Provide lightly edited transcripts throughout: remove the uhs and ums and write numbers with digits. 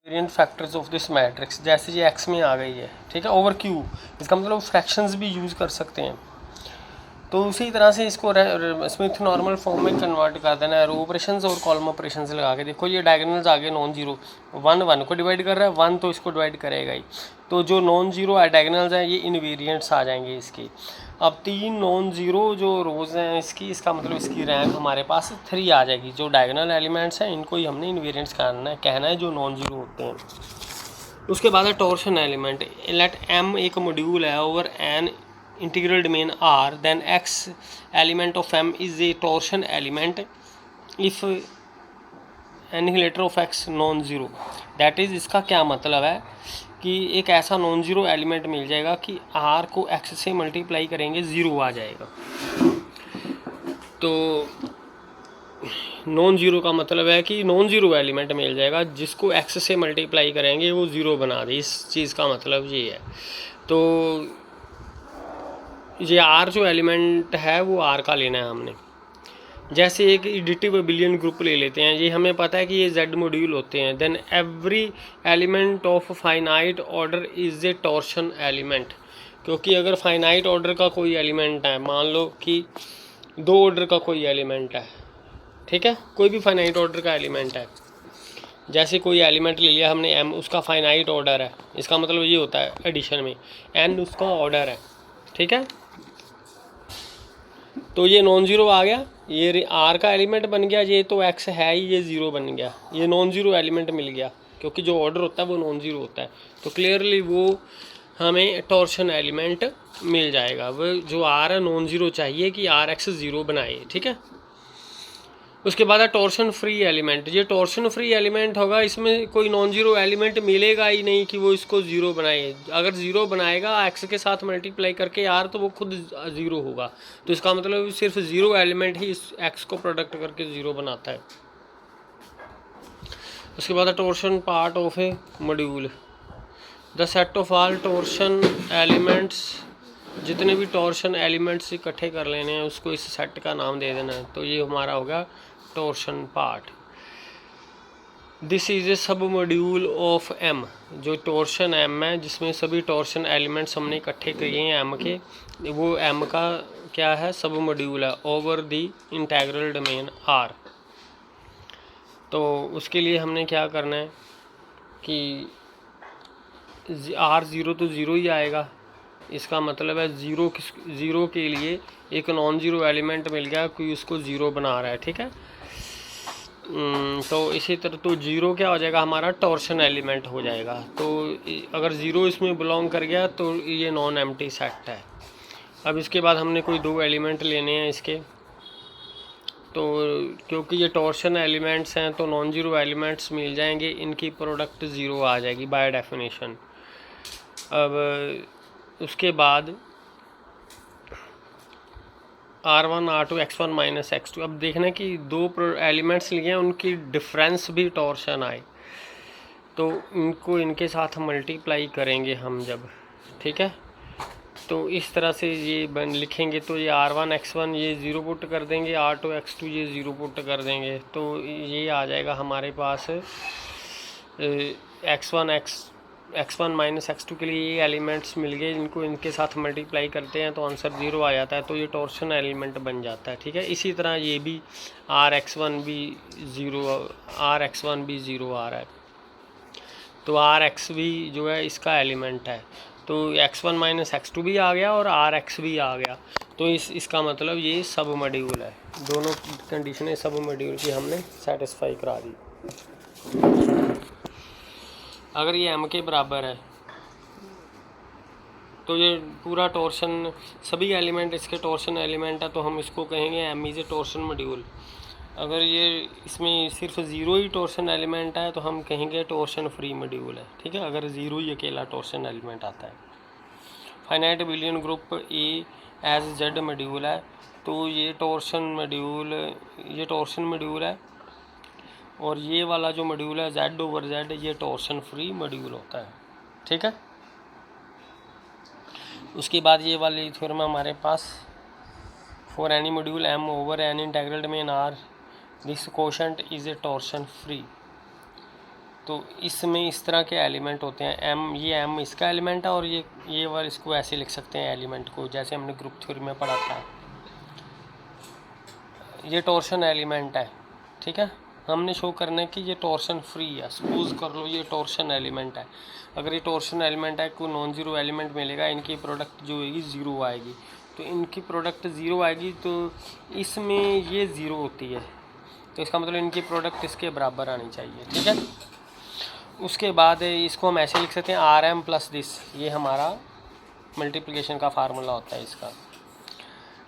Variant factors of this matrix, जैसे ये x में आ गई है, ठीक है, ओवर क्यू, इसका मतलब फ्रैक्शंस भी यूज़ कर सकते हैं। तो उसी तरह से इसको स्मिथ नॉर्मल फॉर्म में कन्वर्ट कर देना है, रो ऑपरेशंस और कॉलम ऑपरेशंस लगा के। देखो ये डायगोनल्स आगे नॉन जीरो, वन वन को डिवाइड कर रहा है, वन तो इसको डिवाइड करेगा ही, तो जो नॉन जीरो डायगोनल्स हैं ये इनवेरिएंट्स आ जाएंगे इसके। अब तीन नॉन जीरो जो रोज़ हैं इसकी, इसका मतलब इसकी रैंक हमारे पास 3 आ जाएगी। जो डायगोनल एलिमेंट्स हैं इनको ही हमने इनवेरिएंट्स कहना है जो नॉन जीरो होते हैं। उसके बाद है टॉर्शन एलिमेंट। लेट एम एक मॉड्यूल है over an integral domain R, then x element of M is a torsion element if annihilator of x non zero. That is, इसका क्या मतलब है कि एक ऐसा नॉन ज़ीरो एलिमेंट मिल जाएगा कि आर को एक्स से मल्टीप्लाई करेंगे ज़ीरो आ जाएगा। तो नॉन ज़ीरो का मतलब है कि नॉन ज़ीरो एलिमेंट मिल जाएगा जिसको एक्स से मल्टीप्लाई करेंगे वो ज़ीरो बना दे। इस चीज़ का मतलब ये है। तो ये आर जो एलिमेंट है वो आर का लेना है हमने। जैसे एक एडिटिव अबिलियन ग्रुप ले लेते हैं, ये हमें पता है कि ये जेड मॉड्यूल होते हैं। Then every element of finite order is a torsion element. क्योंकि अगर फाइनाइट ऑर्डर का कोई एलिमेंट है, मान लो कि 2 ऑर्डर का कोई एलिमेंट है, ठीक है, कोई भी फाइनाइट ऑर्डर का एलिमेंट है, जैसे कोई एलिमेंट ले लिया हमने एम, उसका फाइनाइट ऑर्डर है, इसका मतलब ये होता है एडिशन में एन उसका ऑर्डर है, ठीक है। तो ये नॉन ज़ीरो आ गया, ये आर का एलिमेंट बन गया, ये तो एक्स है ही, ये ज़ीरो बन गया, ये नॉन ज़ीरो एलिमेंट मिल गया क्योंकि जो ऑर्डर होता है वो नॉन ज़ीरो होता है। तो क्लियरली वो हमें टॉर्शन एलिमेंट मिल जाएगा। वो जो आर है नॉन ज़ीरो चाहिए कि आर एक्स ज़ीरो बनाए, ठीक है। उसके बाद है टॉर्शन फ्री एलिमेंट। ये टॉर्शन फ्री एलिमेंट होगा, इसमें कोई नॉन जीरो एलिमेंट मिलेगा ही नहीं कि वो इसको ज़ीरो बनाए। अगर ज़ीरो बनाएगा एक्स के साथ मल्टीप्लाई करके यार, तो वो खुद ज़ीरो होगा। तो इसका मतलब सिर्फ ज़ीरो एलिमेंट ही इस एक्स को प्रोडक्ट करके ज़ीरो बनाता है। उसके बाद है torsion part of A module. The set of all torsion elements, जितने भी टॉर्शन एलिमेंट्स इकट्ठे कर लेने हैं उसको इस सेट का नाम दे देना है। तो ये हमारा होगा torsion part. This is a सब मॉड्यूल ऑफ एम। जो टॉर्शन एम है जिसमें सभी टॉर्शन एलिमेंट्स हमने इकट्ठे किए हैं एम के, वो एम का क्या है, सब मॉड्यूल है over the integral domain are. तो उसके लिए हमने क्या करना है कि आर ज़ीरो तो ज़ीरो ही आएगा, इसका मतलब है ज़ीरो के लिए एक नॉन ज़ीरो एलिमेंट मिल गया, कोई उसको ज़ीरो बना रहा है, ठीक है। तो इसी तरह तो ज़ीरो क्या हो जाएगा, हमारा टॉर्शन एलिमेंट हो जाएगा। तो अगर ज़ीरो इसमें बिलोंग कर गया तो ये नॉन एम्प्टी सेट है। अब इसके बाद हमने कोई 2 एलिमेंट लेने हैं इसके। तो क्योंकि ये टॉर्शन एलिमेंट्स हैं तो नॉन ज़ीरो एलिमेंट्स मिल जाएंगे, इनकी प्रोडक्ट ज़ीरो आ जाएगी बाय डेफिनेशन। अब उसके बाद R1 R2 X1 minus X2। अब देखना कि 2 एलिमेंट्स लिए हैं, उनकी डिफरेंस भी टॉर्शन आए, तो इनको इनके साथ मल्टीप्लाई करेंगे हम जब, ठीक है। तो इस तरह से ये लिखेंगे, तो ये R1 X1 ये ज़ीरो पुट कर देंगे, R2 X2 ये ज़ीरो पुट कर देंगे, तो ये आ जाएगा हमारे पास X1 माइनस X2 के लिए ये एलिमेंट्स मिल गए, इनको इनके साथ मल्टीप्लाई करते हैं तो आंसर ज़ीरो आ जाता है। तो ये टॉर्शन एलिमेंट बन जाता है, ठीक है। इसी तरह ये भी RX1 भी ज़ीरो, RX1 भी ज़ीरो आ रहा है, तो RX भी जो है इसका एलिमेंट है। तो X1 माइनस X2 भी आ गया और RX भी आ गया। तो इसका मतलब ये सब मॉड्यूल है। दोनों कंडीशनें सब मॉड्यूल की हमने सेटिस्फाई करा दी। अगर ये m के बराबर है तो ये पूरा टॉर्शन, सभी एलिमेंट इसके टॉर्शन एलिमेंट है, तो हम इसको कहेंगे m is a torsion module. अगर ये इसमें सिर्फ ज़ीरो ही टॉर्शन एलिमेंट है तो हम कहेंगे टॉर्शन फ्री मॉड्यूल है, ठीक है, अगर ज़ीरो ही अकेला टॉर्शन एलिमेंट आता है। Finite abelian group A as Z module है, तो ये टॉर्शन मॉड्यूल है, और ये वाला जो मॉड्यूल है z ओवर z, ये टॉर्शन फ्री मॉड्यूल होता है, ठीक है। उसके बाद ये वाली थ्योरम हमारे पास, for any module m over an integral domain r this quotient is a torsion free. तो इसमें इस तरह के एलिमेंट होते हैं। एम, ये एम इसका एलिमेंट है और ये वाला इसको ऐसे लिख सकते हैं एलिमेंट को, जैसे हमने ग्रुप थ्योरी में पढ़ा था। ये टॉर्शन एलिमेंट है, ठीक है। हमने शो करना है कि ये टॉर्शन फ्री है। सपोज कर लो ये टॉर्शन एलिमेंट है। अगर ये टॉर्शन एलिमेंट है, कोई नॉन ज़ीरो एलिमेंट मिलेगा, इनकी प्रोडक्ट जो होगी ज़ीरो आएगी। तो इनकी प्रोडक्ट ज़ीरो आएगी, तो इसमें ये ज़ीरो होती है, तो इसका मतलब इनकी प्रोडक्ट इसके बराबर आनी चाहिए, ठीक है। उसके बाद इसको हम ऐसे लिख सकते हैं आर एम प्लस दिस, ये हमारा मल्टीप्लिकेशन का फार्मूला होता है इसका।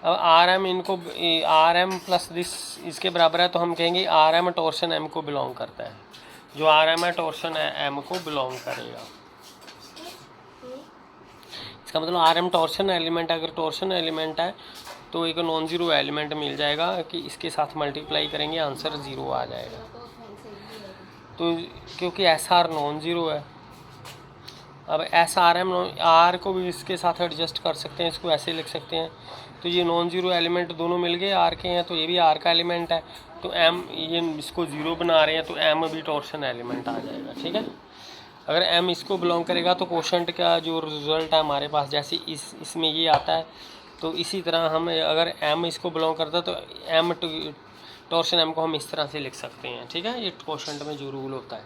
अब आर एम इनको आर एम प्लस दिस इसके बराबर है, तो हम कहेंगे आर एम टॉर्शन एम को बिलोंग करता है। जो आर एम है टॉर्शन एम को बिलोंग करेगा। इसका मतलब आर एम टॉर्शन एलिमेंट, अगर टॉर्शन एलिमेंट है तो एक नॉन ज़ीरो एलिमेंट मिल जाएगा कि इसके साथ मल्टीप्लाई करेंगे आंसर ज़ीरो आ जाएगा। तो क्योंकि एस आर नॉन ज़ीरो है, अब एस आर एम आर को भी इसके साथ एडजस्ट कर सकते हैं, इसको ऐसे लिख सकते हैं। तो ये नॉन ज़ीरो एलिमेंट दोनों मिल गए आर के हैं, तो ये भी आर का एलिमेंट है। तो एम, ये इसको ज़ीरो बना रहे हैं, तो एम भी टॉर्शन एलिमेंट आ जाएगा, ठीक है। अगर एम इसको बिलोंग करेगा तो कोशेंट का जो रिज़ल्ट है हमारे पास, जैसे इसमें ये आता है, तो इसी तरह हम अगर एम इसको बिलोंग करता है तो एम टॉर्शन एम को हम इस तरह से लिख सकते हैं, ठीक है। ये कोशेंट में जो रूल होता है।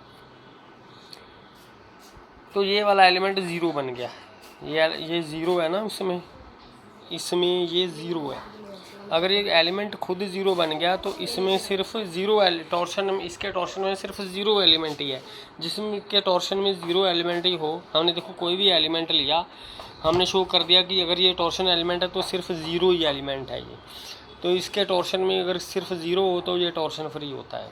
तो ये वाला एलिमेंट ज़ीरो बन गया, ये ज़ीरो है ना, इसमें ये ज़ीरो है। अगर ये एलिमेंट खुद ज़ीरो बन गया तो इसमें सिर्फ ज़ीरो टॉर्शन, इसके टॉर्शन में सिर्फ ज़ीरो एलिमेंट ही है। जिसमें के टॉर्शन में ज़ीरो एलिमेंट ही हो, हमने देखो कोई भी एलिमेंट लिया, हमने शो कर दिया कि अगर ये टॉर्शन एलिमेंट है तो सिर्फ ज़ीरो ही एलिमेंट है ये। तो इसके टॉर्शन में अगर सिर्फ ज़ीरो हो तो ये टॉर्शन फ्री होता है।